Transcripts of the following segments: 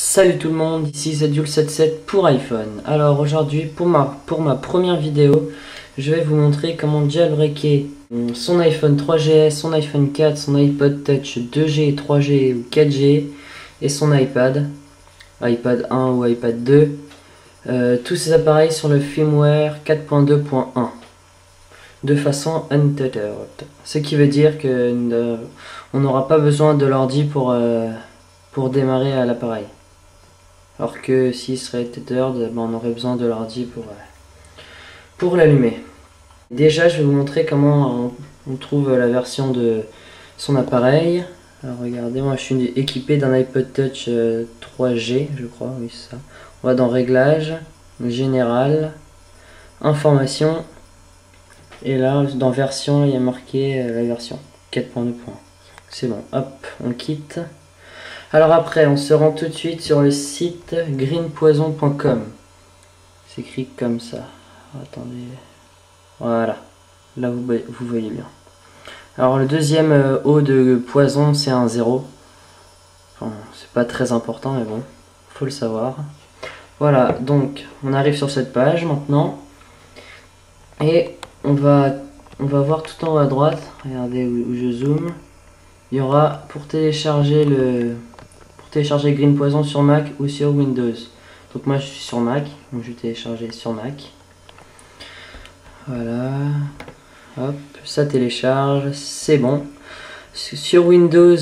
Salut tout le monde, ici Zedule77 pour iPhone. Alors aujourd'hui pour ma première vidéo, je vais vous montrer comment jailbreaker son iPhone 3GS, son iPhone 4, son iPod Touch 2G, 3G ou 4G et son iPad 1 ou iPad 2. Tous ces appareils sur le firmware 4.2.1 de façon untethered. Ce qui veut dire que on n'aura pas besoin de l'ordi pour démarrer à l'appareil. Alors que s'il serait tethered, on aurait besoin de l'ordi pour l'allumer. Déjà, je vais vous montrer comment on trouve la version de son appareil. Alors regardez, moi je suis équipé d'un iPod Touch 3G, je crois, oui c'est ça. On va dans Réglages, Général, Information, et là dans Version, il y a marqué la version 4.2. C'est bon, hop, on quitte. Alors après, on se rend tout de suite sur le site greenpoison.com. C'est écrit comme ça. Attendez. Voilà. Là, vous voyez bien. Alors le deuxième O de poison, c'est un 0. Enfin, c'est pas très important, mais bon, faut le savoir. Voilà, donc on arrive sur cette page maintenant. Et on va voir tout en haut à droite. Regardez où je zoome. Il y aura pour télécharger Green Poison sur Mac ou sur Windows. Donc moi je suis sur Mac, donc je vais télécharger sur Mac. Voilà. Hop, ça télécharge, c'est bon. Sur Windows,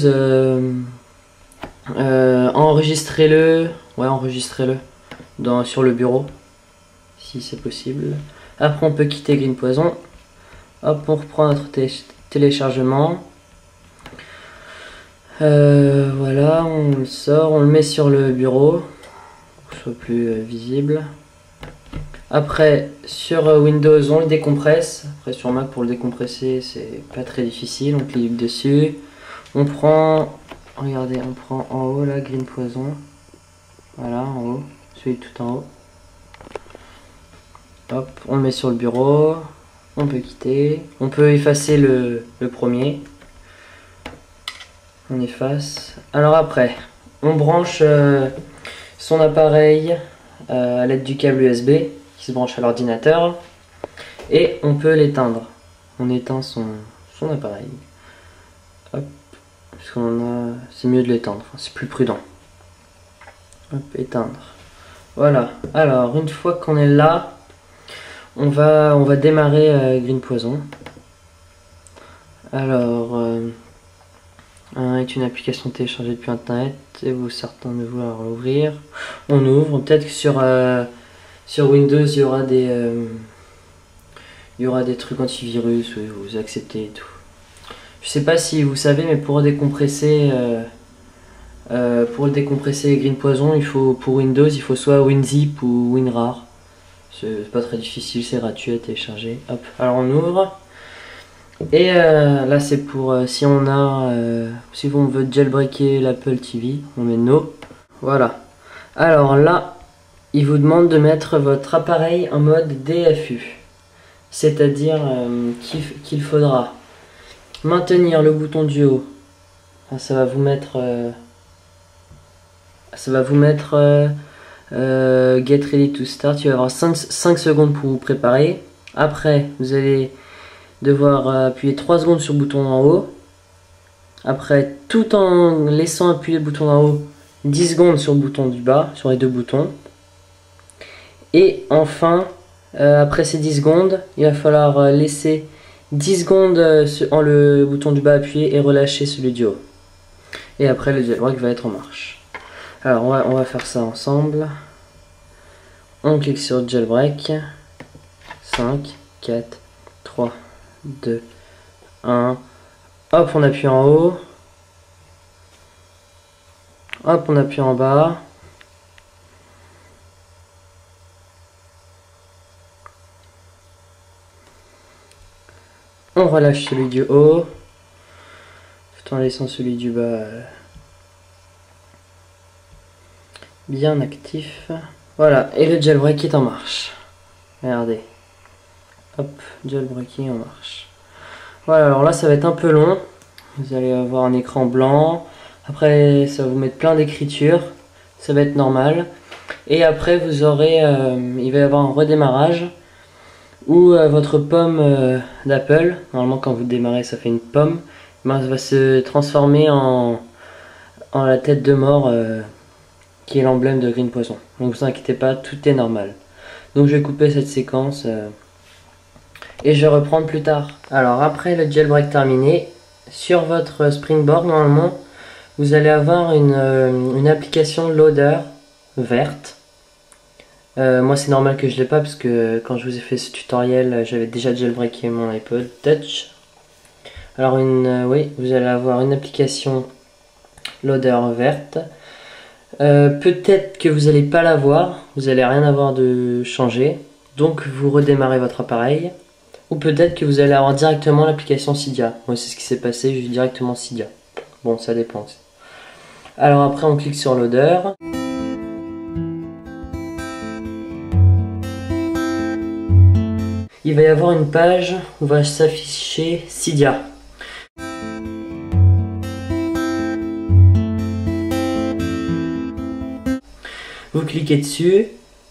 enregistrez-le. Ouais, enregistrez-le sur le bureau, si c'est possible. Après on peut quitter Green Poison. Hop, on reprend notre téléchargement. Voilà, on le sort, on le met sur le bureau pour que ce soit plus visible. Après, sur Windows, on le décompresse. Après, sur Mac, pour le décompresser, c'est pas très difficile. On clique dessus. On prend, regardez, on prend en haut là, Green Poison. Voilà, en haut, celui tout en haut. Hop, on le met sur le bureau. On peut quitter. On peut effacer le premier. On efface. Alors après, on branche son appareil à l'aide du câble USB qui se branche à l'ordinateur et on peut l'éteindre. On éteint son appareil. Hop, parce c'est mieux de l'éteindre, enfin, c'est plus prudent. Hop, éteindre. Voilà. Alors une fois qu'on est là, on va démarrer Green Poison. Alors est une application téléchargée depuis internet et vous certains de vouloir l'ouvrir. On ouvre. Peut-être que sur Windows il y aura des trucs antivirus où vous acceptez et tout. Je sais pas si vous savez, mais pour décompresser Green Poison, pour Windows il faut soit WinZip ou WinRAR. C'est pas très difficile, c'est gratuit à télécharger. Hop, alors on ouvre. Et là c'est pour si on veut jailbreaker l'Apple TV, on met no. Voilà. Alors là, il vous demande de mettre votre appareil en mode DFU. C'est-à-dire qu'il faudra maintenir le bouton du haut. Enfin, ça va vous mettre Get ready to start. Il va y avoir 5 secondes pour vous préparer. Après, vous allez devoir appuyer 3 secondes sur le bouton en haut. Après, tout en laissant appuyer le bouton en haut, 10 secondes sur le bouton du bas, sur les deux boutons. Et enfin, après ces 10 secondes, il va falloir laisser 10 secondes en le bouton du bas appuyé et relâcher celui du haut. Et après, le jailbreak va être en marche. Alors, on va faire ça ensemble. On clique sur jailbreak. 5, 4, 3, 2, 1. Hop, on appuie en haut. Hop, on appuie en bas. On relâche celui du haut, tout en laissant celui du bas bien actif. Voilà, et le jailbreak est en marche. Regardez. Hop, jailbreaking en marche. Voilà, alors là ça va être un peu long. Vous allez avoir un écran blanc. Après ça va vous mettre plein d'écritures. ça va être normal. Et après vous aurez, il va y avoir un redémarrage où votre pomme d'Apple, normalement quand vous démarrez ça fait une pomme, ben, ça va se transformer en la tête de mort qui est l'emblème de Green Poisson. Donc vous inquiétez pas, tout est normal. Donc je vais couper cette séquence et je vais reprendre plus tard. Alors après le jailbreak terminé, sur votre Springboard normalement vous allez avoir une application loader verte. Moi c'est normal que je l'ai pas parce que quand je vous ai fait ce tutoriel j'avais déjà jailbreaké mon iPod Touch. Alors oui, vous allez avoir une application loader verte. Peut-être que vous n'allez pas la voir, vous n'allez rien avoir de changé, donc vous redémarrez votre appareil. Ou peut-être que vous allez avoir directement l'application Cydia. Moi c'est ce qui s'est passé, j'ai eu directement Cydia. Bon, ça dépend. Alors après on clique sur loader. Il va y avoir une page où va s'afficher Cydia. Vous cliquez dessus,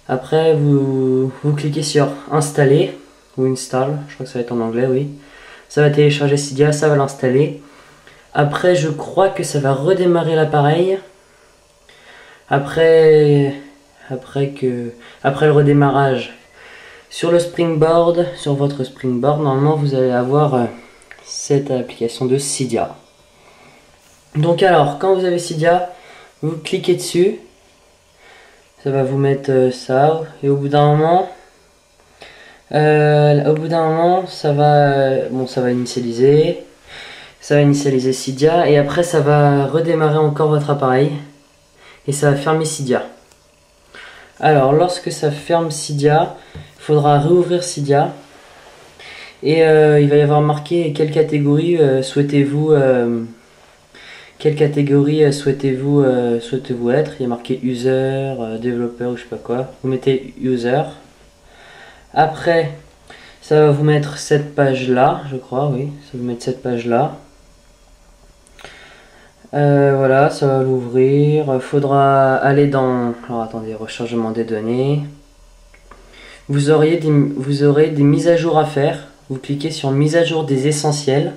après vous cliquez sur installer ou install, je crois que ça va être en anglais, oui. Ça va télécharger Cydia, ça va l'installer. Après je crois que ça va redémarrer l'appareil. Après le redémarrage, sur le Springboard, sur votre Springboard, normalement vous allez avoir cette application de Cydia. Donc alors, quand vous avez Cydia, vous cliquez dessus. Ça va vous mettre ça, et au bout d'un moment, ça va initialiser. Ça va initialiser Cydia, et après ça va redémarrer encore votre appareil, et ça va fermer Cydia. Alors, lorsque ça ferme Cydia, il faudra réouvrir Cydia, et il va y avoir marqué quelle catégorie souhaitez-vous être. Il y a marqué user, développeur ou je sais pas quoi. Vous mettez user. Après, ça va vous mettre cette page là, je crois, oui. Ça va vous mettre cette page là. Voilà, ça va l'ouvrir. Faudra aller dans. Alors attendez, rechargement des données. Vous aurez des mises à jour à faire. Vous cliquez sur mise à jour des essentiels.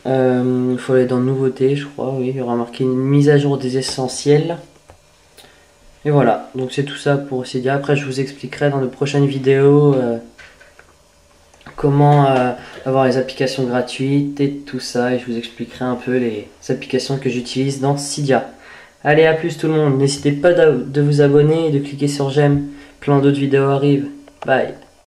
Il faut aller dans nouveautés, je crois, oui, il y aura marqué une mise à jour des essentiels. Et voilà, donc c'est tout ça pour Cydia. Après je vous expliquerai dans de prochaines vidéos comment avoir les applications gratuites et tout ça, et je vous expliquerai un peu les applications que j'utilise dans Cydia. Allez, à plus tout le monde, n'hésitez pas de vous abonner et de cliquer sur j'aime, plein d'autres vidéos arrivent. Bye.